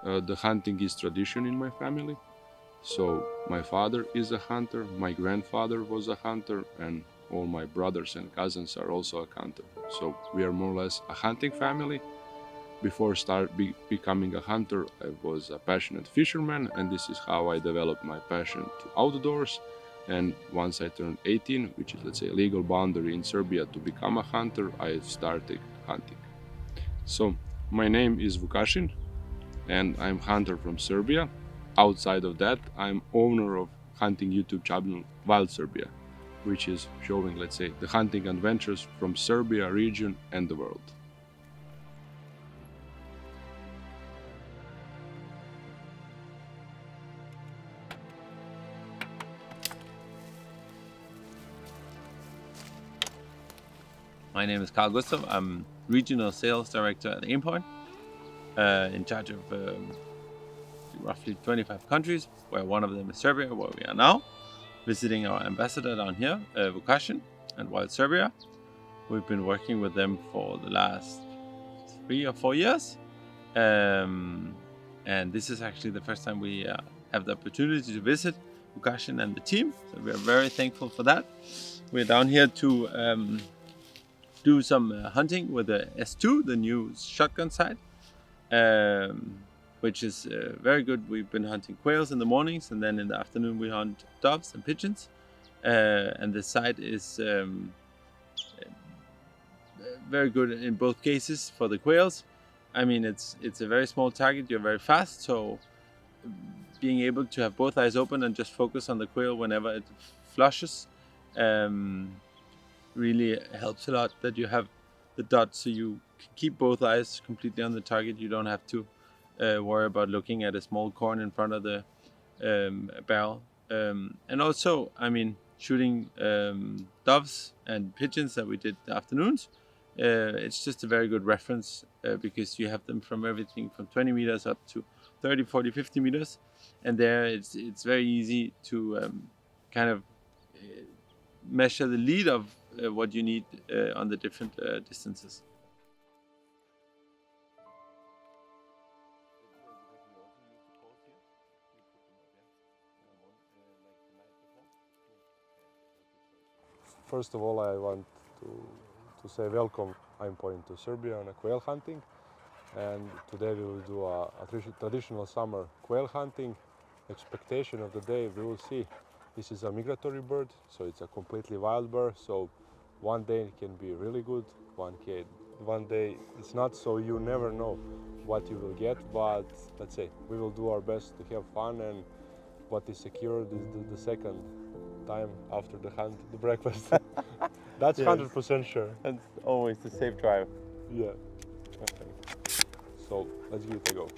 The hunting is tradition in my family. So my father is a hunter, my grandfather was a hunter, and all my brothers and cousins are also a hunter. So we are more or less a hunting family. Before becoming a hunter, I was a passionate fisherman, and this is how I developed my passion to outdoors. And once I turned 18, which is, let's say, a legal boundary in Serbia to become a hunter, I started hunting. So my name is Vukašin, and I'm hunter from Serbia. Outside of that, I'm owner of hunting YouTube channel WILD Srbija, which is showing, let's say, the hunting adventures from Serbia region and the world. My name is Carl Gustav. I'm Regional Sales Director at Aimpoint, in charge of roughly 25 countries, where one of them is Serbia, where we are now, visiting our ambassador down here, Vukašin, and WILD Srbija. We've been working with them for the last 3 or 4 years, and this is actually the first time we have the opportunity to visit Vukašin and the team, so we are very thankful for that. We're down here to do some hunting with the S-2, the new shotgun sight, which is very good. We've been hunting quails in the mornings, and then in the afternoon we hunt doves and pigeons. And the sight is very good in both cases for the quails. I mean, it's a very small target, you're very fast, so being able to have both eyes open and just focus on the quail whenever it flushes really helps a lot, that you have the dot so you can keep both eyes completely on the target. You don't have to worry about looking at a small corn in front of the barrel. And also, I mean, shooting doves and pigeons that we did in the afternoons, it's just a very good reference because you have them from everything from 20 meters up to 30, 40, 50 meters. And there it's very easy to kind of measure the lead of what you need on the different distances. First of all, I want to say welcome Aimpoint to Serbia on a quail hunting. And today we will do a traditional summer quail hunting. Expectation of the day, we will see. This is a migratory bird, so it's a completely wild bird. So one day it can be really good, one day it's not, so you never know what you will get. But let's say we will do our best to have fun, and what is secured is the second time after the hunt, the breakfast. That's 100% sure. That's always the safe drive. Yeah. Okay. So let's give it a go.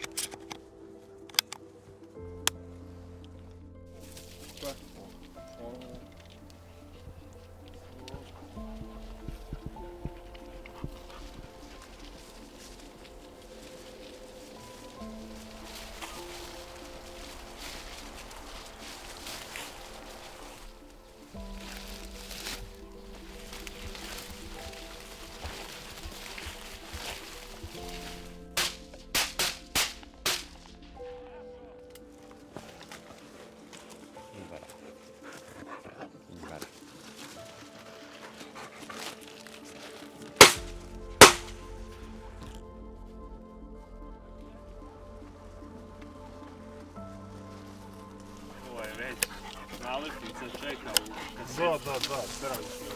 Nalepnica čeka u kasetu. Da, sterali smo.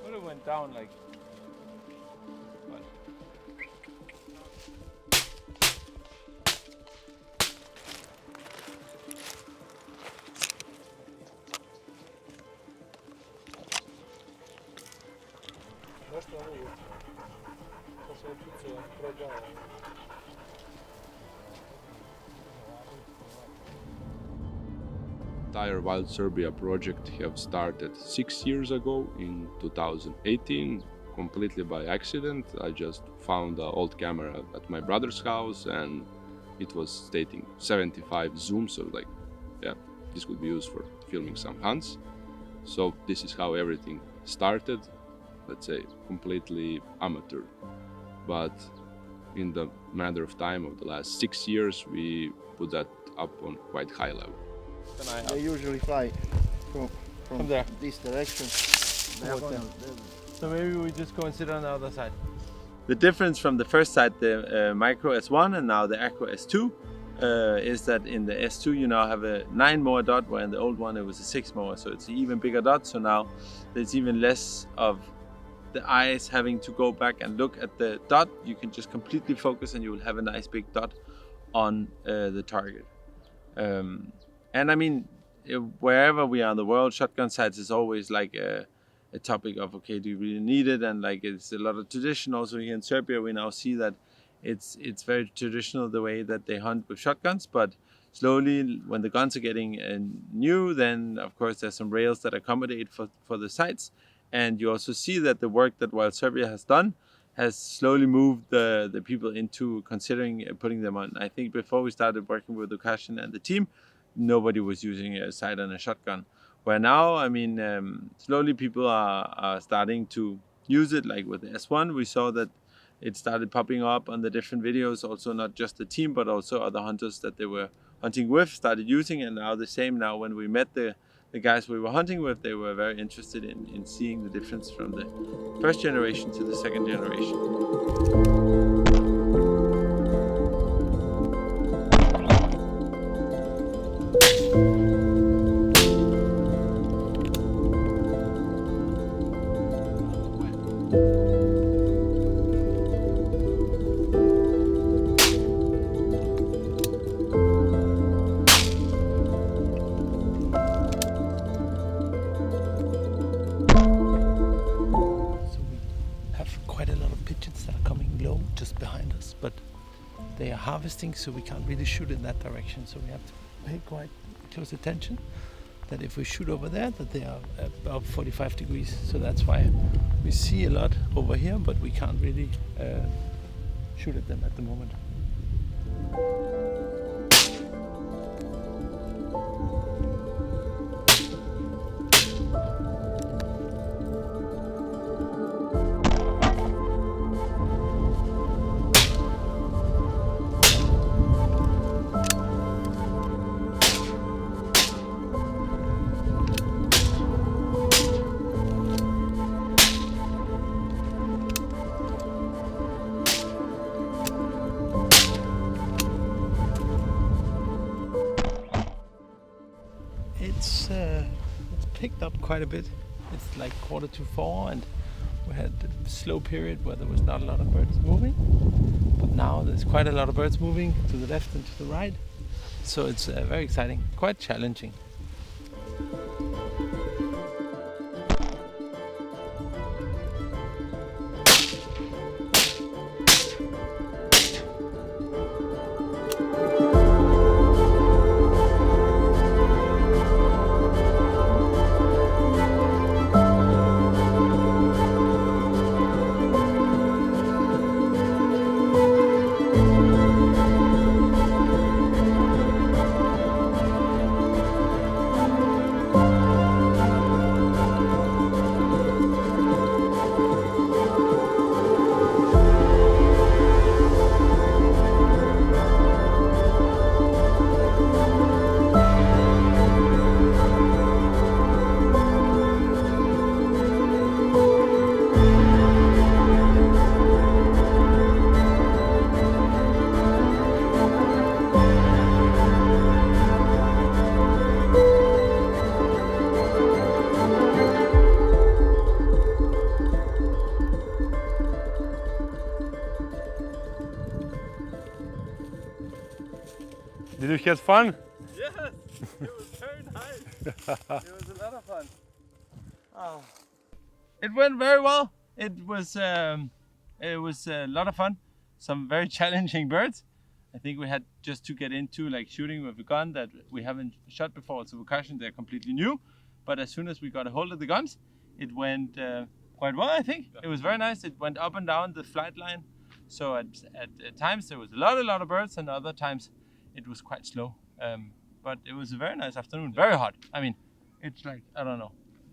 But it went down like... What? Nešto ono je. To se očice prodao. Entire WILD Srbija project have started 6 years ago in 2018, completely by accident. I just found an old camera at my brother's house and it was stating 75 zoom, so like, yeah, this could be used for filming some hunts. So this is how everything started, let's say completely amateur. But in the matter of time of the last 6 years, we put that up on quite high level. They usually fly from there. this direction. So maybe we just go and sit on the other side. The difference from the first side, the Micro S-1 and now the Acro S-2, is that in the S2 you now have a 9 mower dot, where in the old one it was a 6 mower, so it's an even bigger dot. So now there's even less of the eyes having to go back and look at the dot. You can just completely focus and you will have a nice big dot on the target. And I mean, wherever we are in the world, shotgun sights is always like a topic of, okay, do you really need it? And like, it's a lot of tradition. Also here in Serbia, we now see that it's very traditional the way that they hunt with shotguns, but slowly when the guns are getting new, then of course there's some rails that accommodate for the sights. And you also see that the work that WILD Srbija has done has slowly moved the people into considering putting them on. I think before we started working with Vukašin and the team, nobody was using a sight on a shotgun. Where now, I mean, slowly people are starting to use it. Like with the S1, we saw that it started popping up on the different videos. Also, not just the team, but also other hunters that they were hunting with started using. And now the same. Now when we met the guys we were hunting with, they were very interested in seeing the difference from the first generation to the second generation. Just behind us, but they are harvesting, so we can't really shoot in that direction, so we have to pay quite close attention that if we shoot over there, that they are about 45 degrees, so that's why we see a lot over here, but we can't really shoot at them at the moment. It's picked up quite a bit. It's like 3:45, and we had a slow period where there was not a lot of birds moving. But now there's quite a lot of birds moving to the left and to the right. So it's very exciting, quite challenging. Did you have fun? Yes, it was very nice. It was a lot of fun. Oh. It went very well. It was a lot of fun. Some very challenging birds. I think we had just to get into like shooting with a gun that we haven't shot before. So Vukašin, they're completely new. But as soon as we got a hold of the guns, it went quite well, I think. It was very nice. It went up and down the flight line. So at times there was a lot of birds, and other times it was quite slow. But it was a very nice afternoon. Very hot. I mean, it's like, I don't know,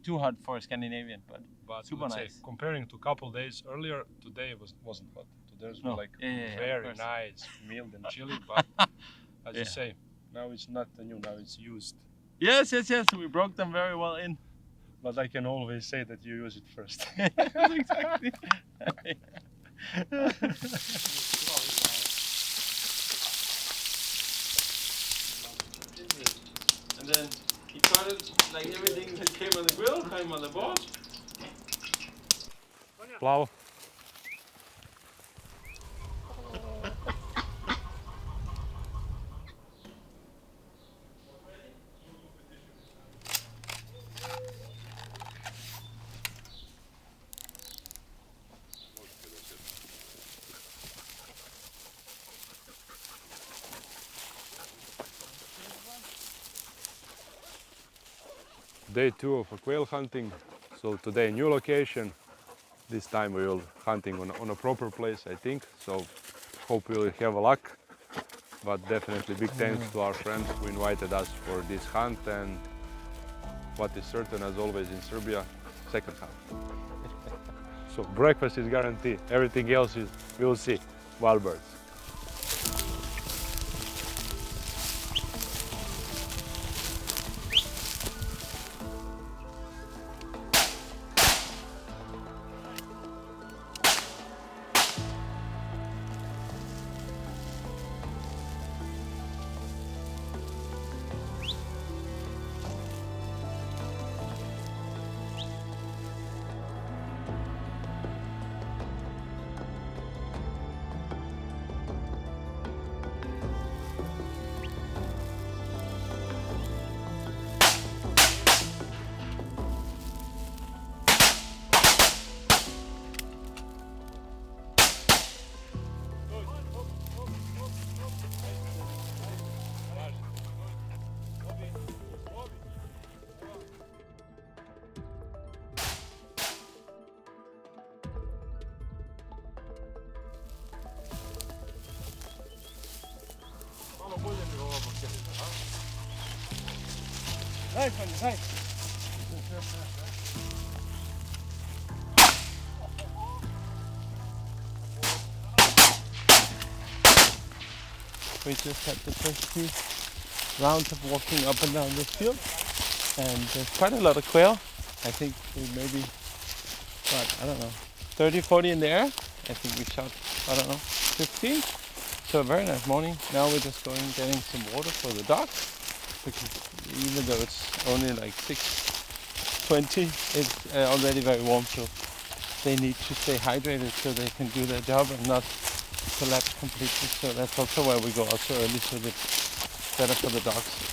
too hot for Scandinavian, but super let's nice. say, comparing to a couple days earlier, today wasn't hot. Today's No. like Yeah, of very course. nice, mild and chilly. But as you Yeah. say, now it's not new. Now it's used. Yes. We broke them very well in. But I can always say that you use it first. Exactly. And then he cut it like everything that came on the grill, came on the board. Plavo. Day 2 of a quail hunting. So today new location. This time we will hunting on a proper place, I think. So hope we'll have a luck. But definitely big thanks to our friends who invited us for this hunt, and what is certain as always in Serbia, second hunt. So breakfast is guaranteed. Everything else is we'll see. Wild birds. We just had the first few rounds of walking up and down this field, and there's quite a lot of quail. I think we maybe, I don't know, 30, 40 in the air. I think we shot, I don't know, 15. So a very nice morning. Now we're just going getting some water for the dogs, because even though it's only like 6:20, it's already very warm, so they need to stay hydrated so they can do their job and not collapse completely. So that's also why we go out so early, so it's better for the dogs.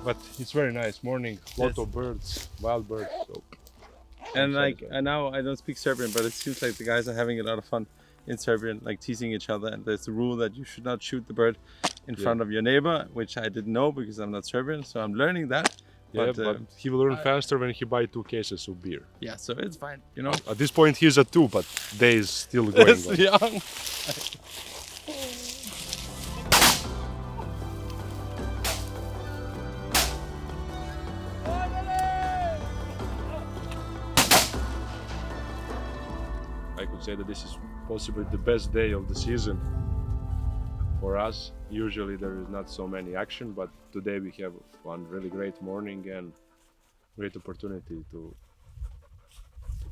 But it's very nice morning. Lot Yes. of birds, wild birds. So And like, and now I don't speak Serbian, but it seems like the guys are having a lot of fun in Serbian, like teasing each other. And there's the rule that you should not shoot the bird in front of your neighbor, which I didn't know because I'm not Serbian. So I'm learning that. yeah, but he will learn faster when he buy 2 cases of beer. Yeah, so it's fine, you know. At this point he's at 2, but day is still going It's on. young. I could say that this is possibly the best day of the season for us. Usually there is not so many action, but today we have one really great morning and great opportunity to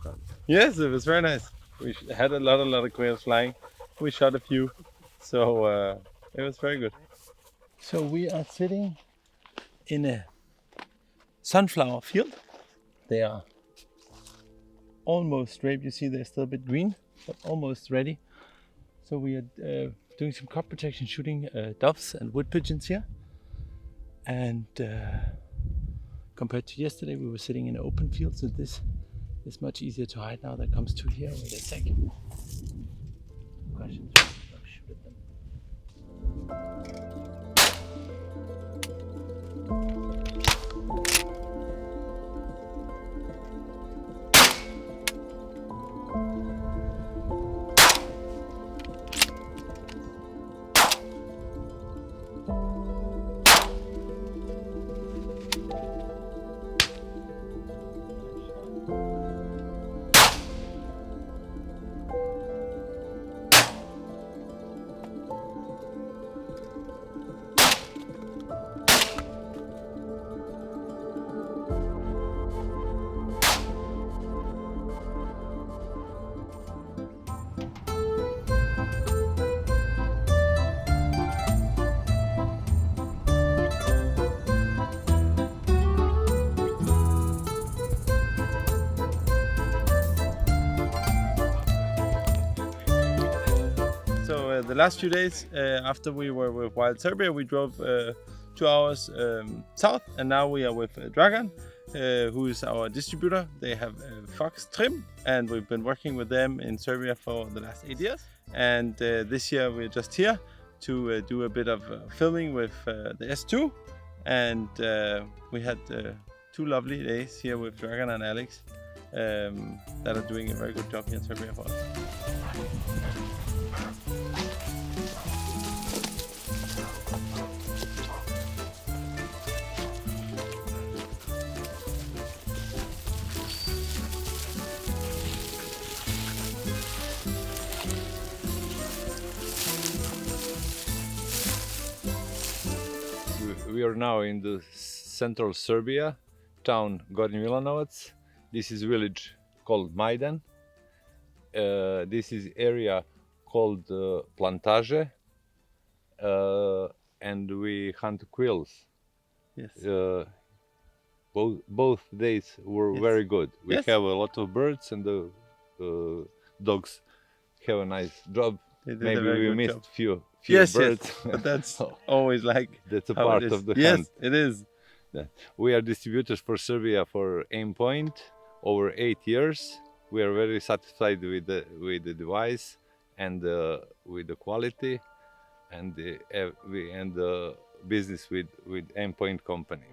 hunt. Yes, it was very nice. We had a lot of quails flying. We shot a few, so it was very good. So we are sitting in a sunflower field. They are almost ready. You see they're still a bit green, but almost ready. So we are doing some crop protection, shooting doves and wood pigeons here. And compared to yesterday, we were sitting in an open field, so this is much easier to hide now. That comes to here. Wait a second. Vukašin, shoot at them. So the last few days after we were with WILD Srbija, we drove 2 hours south, and now we are with Dragan, who is our distributor. They have fox trim, and we've been working with them in Serbia for the last 8 years. And this year we're just here to do a bit of filming with the S-2, and we had 2 lovely days here with Dragan and Alex that are doing a very good job here in Serbia for us. We are now in the central Serbia, town Gornji Milanovac. This is village called Majdan. This is area called Plantage, and we hunt quails. Yes. Both days were Yes. very good. We Yes. have a lot of birds, and the dogs have a nice job. They did a Maybe very we good missed job. few Yes, birds. yes, but that's Oh, always like that's a how it part is. of the yes, hunt. it is. We are distributors for Serbia for Aimpoint over 8 years. We are very satisfied with the device and with the quality, and the business with Aimpoint company.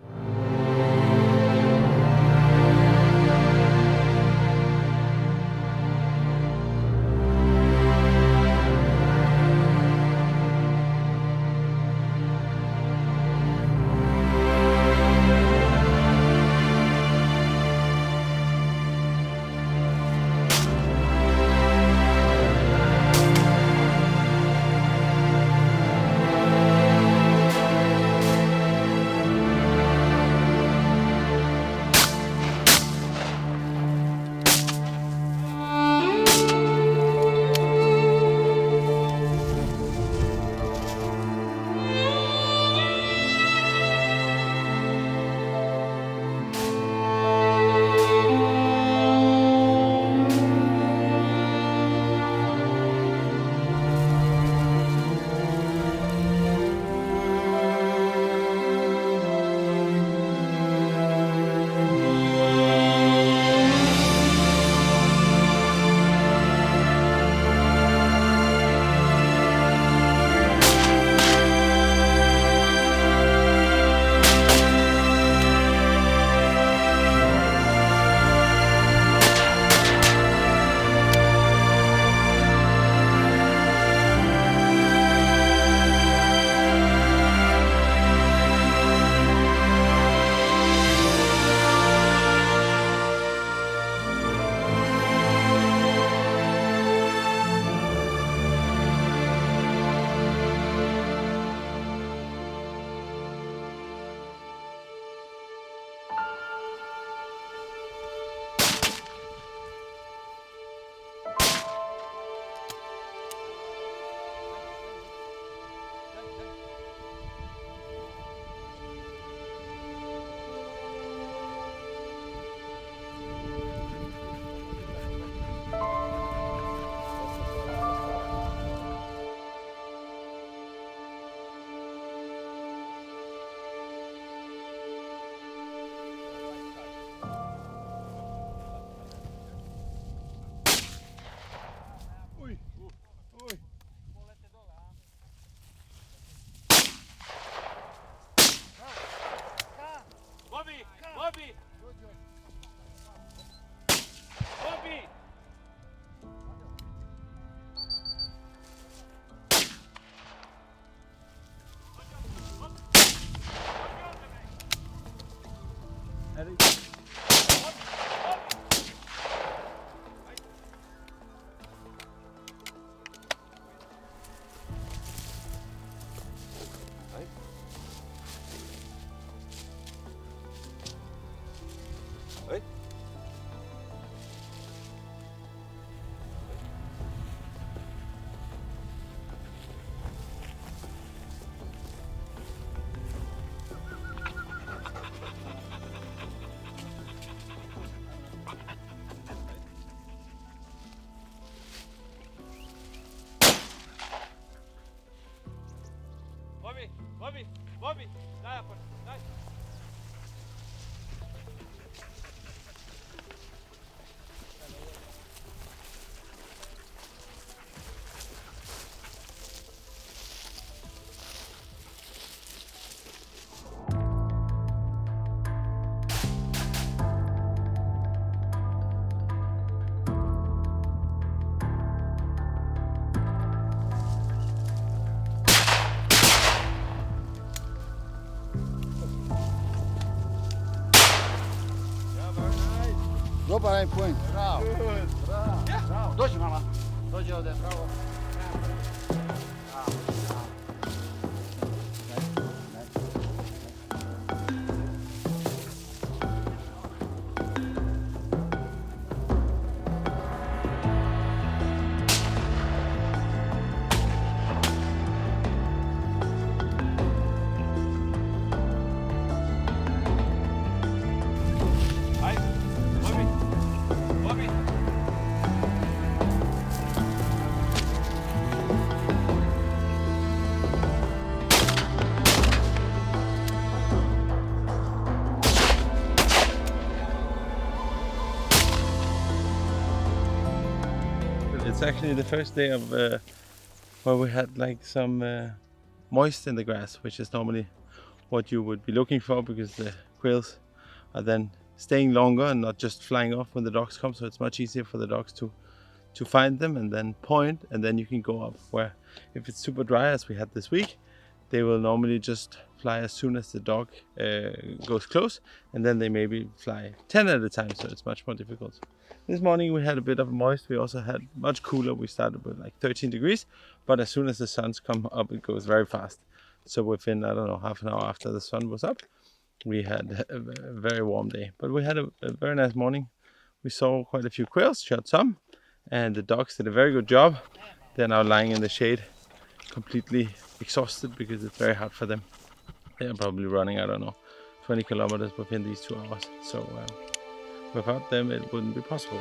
Bobby, daj aport, daj. Dobar Aimpoint. Bravo. Bravo. Dođi mama. Dođi ovdje, bravo. It's actually the first day of where we had like some moist in the grass, which is normally what you would be looking for because the quails are then staying longer and not just flying off when the dogs come. So it's much easier for the dogs to find them and then point, and then you can go up. Where if it's super dry as we had this week, they will normally just fly as soon as the dog goes close, and then they maybe fly 10 at a time, so it's much more difficult. This morning we had a bit of moist. We also had much cooler. We started with like 13 degrees, but as soon as the sun's come up, it goes very fast. So within, I don't know, half an hour after the sun was up, we had a very warm day. But we had a very nice morning. We saw quite a few quails, shot some, and the dogs did a very good job. They're now lying in the shade, completely exhausted because it's very hard for them. They're probably running, I don't know, 20 kilometers within these 2 hours. So without them, it wouldn't be possible.